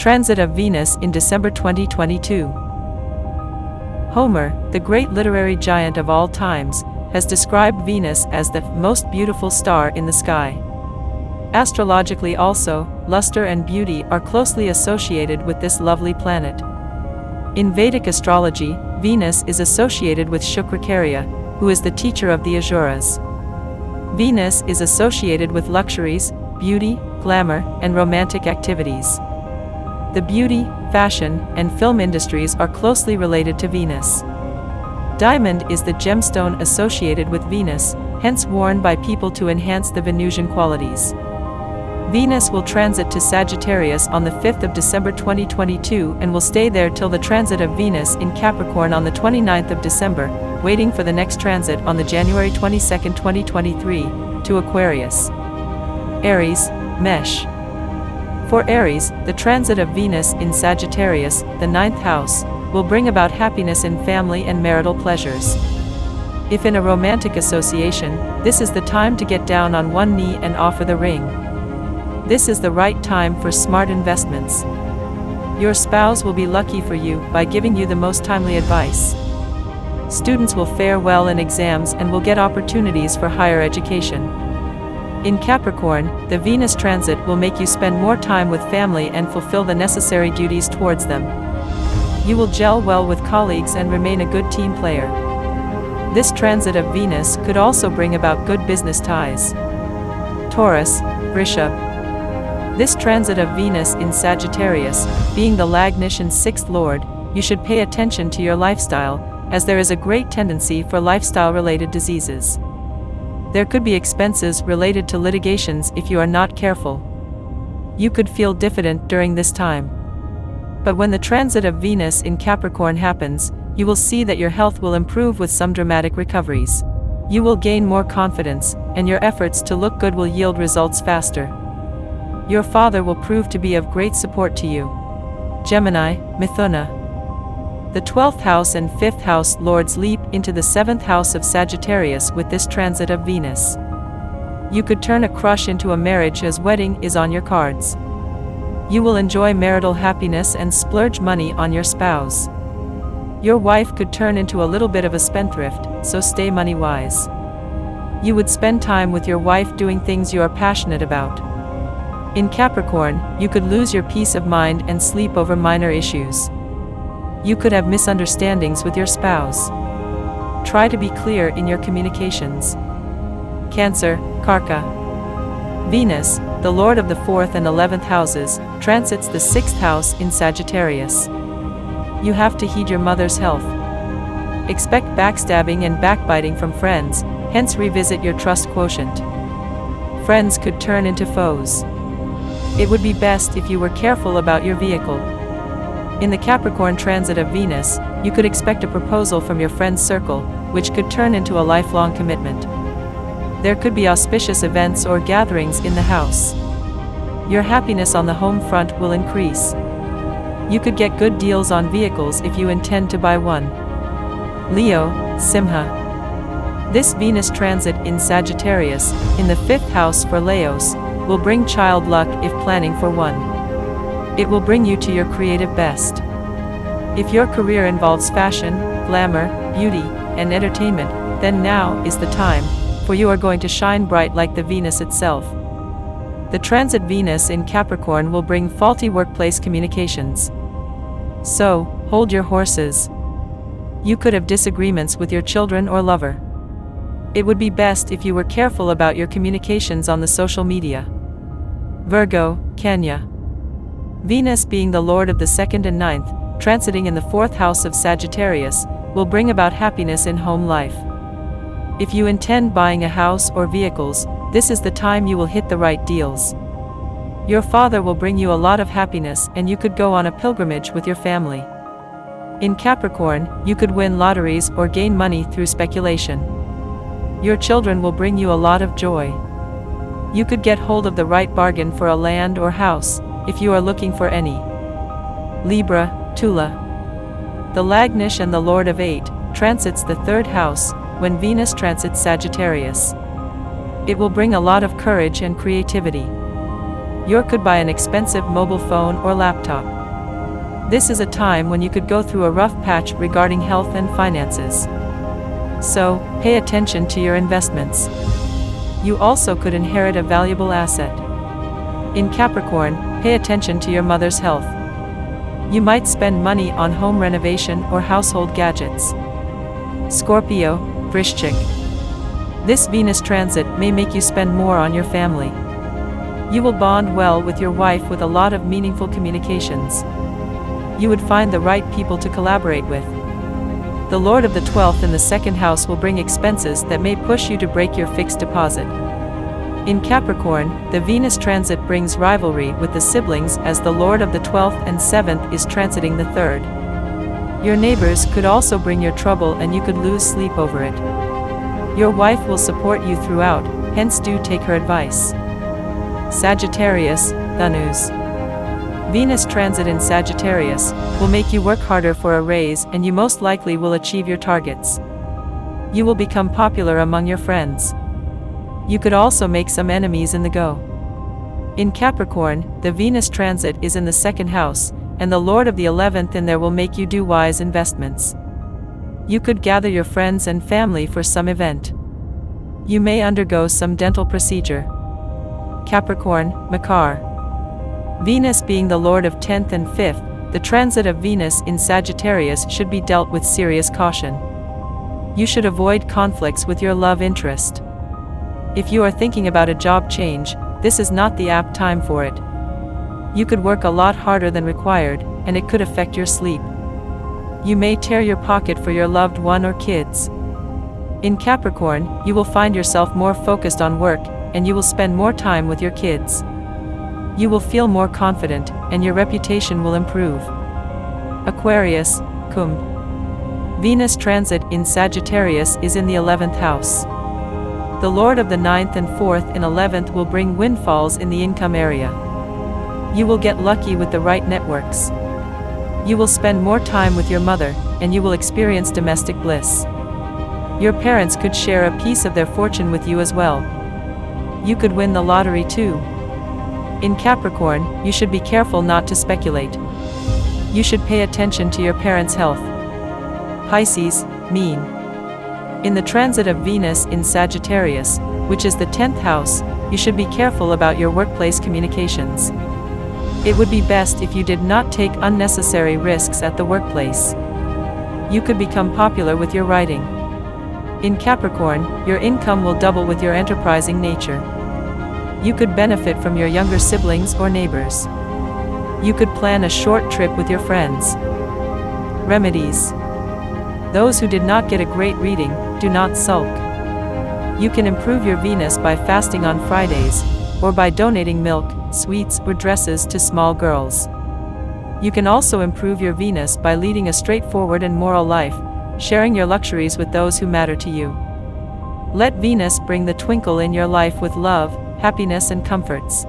Transit of Venus in December 2022. Homer, the great literary giant of all times, has described Venus as the most beautiful star in the sky. Astrologically also, luster and beauty are closely associated with this lovely planet. In Vedic astrology, Venus is associated with Shukracharya, who is the teacher of the Asuras. Venus is associated with luxuries, beauty, glamour, and romantic activities. The beauty, fashion, and film industries are closely related to Venus. Diamond is the gemstone associated with Venus, hence worn by people to enhance the Venusian qualities. Venus will transit to Sagittarius on the 5th of December 2022 and will stay there till the transit of Venus in Capricorn on the 29th of December, waiting for the next transit on the January 22, 2023, to Aquarius. Aries, Mesh. For Aries, the transit of Venus in Sagittarius, the 9th house, will bring about happiness in family and marital pleasures. If in a romantic association, this is the time to get down on one knee and offer the ring. This is the right time for smart investments. Your spouse will be lucky for you by giving you the most timely advice. Students will fare well in exams and will get opportunities for higher education. In Capricorn, the Venus transit will make you spend more time with family and fulfill the necessary duties towards them. You will gel well with colleagues and remain a good team player. This transit of Venus could also bring about good business ties. Taurus, Vrishabh. This transit of Venus in Sagittarius, being the Lagnishan 6th lord, you should pay attention to your lifestyle, as there is a great tendency for lifestyle-related diseases. There could be expenses related to litigations if you are not careful. You could feel diffident during this time. But when the transit of Venus in Capricorn happens, you will see that your health will improve with some dramatic recoveries. You will gain more confidence, and your efforts to look good will yield results faster. Your father will prove to be of great support to you. Gemini, Mithuna. The 12th house and 5th house lords leap into the 7th house of Sagittarius with this transit of Venus. You could turn a crush into a marriage as wedding is on your cards. You will enjoy marital happiness and splurge money on your spouse. Your wife could turn into a little bit of a spendthrift, so stay money-wise. You would spend time with your wife doing things you are passionate about. In Capricorn, you could lose your peace of mind and sleep over minor issues. You could have misunderstandings with your spouse. Try to be clear in your communications. Cancer, Karka. Venus, the lord of the 4th and 11th houses, transits the 6th house in Sagittarius. You have to heed your mother's health. Expect backstabbing and backbiting from friends, hence revisit your trust quotient. Friends could turn into foes. It would be best if you were careful about your vehicle. In the Capricorn transit of Venus, you could expect a proposal from your friend's circle, which could turn into a lifelong commitment. There could be auspicious events or gatherings in the house. Your happiness on the home front will increase. You could get good deals on vehicles if you intend to buy one. Leo, Simha. This Venus transit in Sagittarius, in the 5th house for Leos, will bring child luck if planning for one. It will bring you to your creative best. If your career involves fashion, glamour, beauty, and entertainment, then now is the time, for you are going to shine bright like the Venus itself. The transit Venus in Capricorn will bring faulty workplace communications. So, hold your horses. You could have disagreements with your children or lover. It would be best if you were careful about your communications on the social media. Virgo, Kanya. Venus being the lord of the 2nd and 9th, transiting in the 4th house of Sagittarius, will bring about happiness in home life. If you intend buying a house or vehicles, this is the time you will hit the right deals. Your father will bring you a lot of happiness and you could go on a pilgrimage with your family. In Capricorn, you could win lotteries or gain money through speculation. Your children will bring you a lot of joy. You could get hold of the right bargain for a land or house, if you are looking for any. Libra, Tula. The Lagnish and the Lord of 8, transits the 3rd house, when Venus transits Sagittarius. It will bring a lot of courage and creativity. You could buy an expensive mobile phone or laptop. This is a time when you could go through a rough patch regarding health and finances. So, pay attention to your investments. You also could inherit a valuable asset. In Capricorn, pay attention to your mother's health. You might spend money on home renovation or household gadgets. Scorpio, Vrishchik. This Venus transit may make you spend more on your family. You will bond well with your wife with a lot of meaningful communications. You would find the right people to collaborate with. The Lord of the 12th in the second house will bring expenses that may push you to break your fixed deposit. In Capricorn, the Venus transit brings rivalry with the siblings as the Lord of the 12th and 7th is transiting the 3rd. Your neighbors could also bring your trouble and you could lose sleep over it. Your wife will support you throughout, hence do take her advice. Sagittarius, Dhanus. Venus transit in Sagittarius will make you work harder for a raise and you most likely will achieve your targets. You will become popular among your friends. You could also make some enemies in the go. In Capricorn, the Venus transit is in the second house, and the Lord of the 11th in there will make you do wise investments. You could gather your friends and family for some event. You may undergo some dental procedure. Capricorn, Makar. Venus being the Lord of 10th and 5th, the transit of Venus in Sagittarius should be dealt with serious caution. You should avoid conflicts with your love interest. If you are thinking about a job change, this is not the apt time for it. You could work a lot harder than required, and it could affect your sleep. You may tear your pocket for your loved one or kids. In Capricorn, you will find yourself more focused on work, and you will spend more time with your kids. You will feel more confident, and your reputation will improve. Aquarius, Kumbh. Venus transit in Sagittarius is in the 11th house. The Lord of the 9th and 4th in 11th will bring windfalls in the income area. You will get lucky with the right networks. You will spend more time with your mother, and you will experience domestic bliss. Your parents could share a piece of their fortune with you as well. You could win the lottery too. In Capricorn, you should be careful not to speculate. You should pay attention to your parents' health. Pisces, Mean. In the transit of Venus in Sagittarius, which is the 10th house, you should be careful about your workplace communications. It would be best if you did not take unnecessary risks at the workplace. You could become popular with your writing. In Capricorn, your income will double with your enterprising nature. You could benefit from your younger siblings or neighbors. You could plan a short trip with your friends. Remedies. Those who did not get a great reading, do not sulk. You can improve your Venus by fasting on Fridays, or by donating milk, sweets, or dresses to small girls. You can also improve your Venus by leading a straightforward and moral life, sharing your luxuries with those who matter to you. Let Venus bring the twinkle in your life with love, happiness and comforts.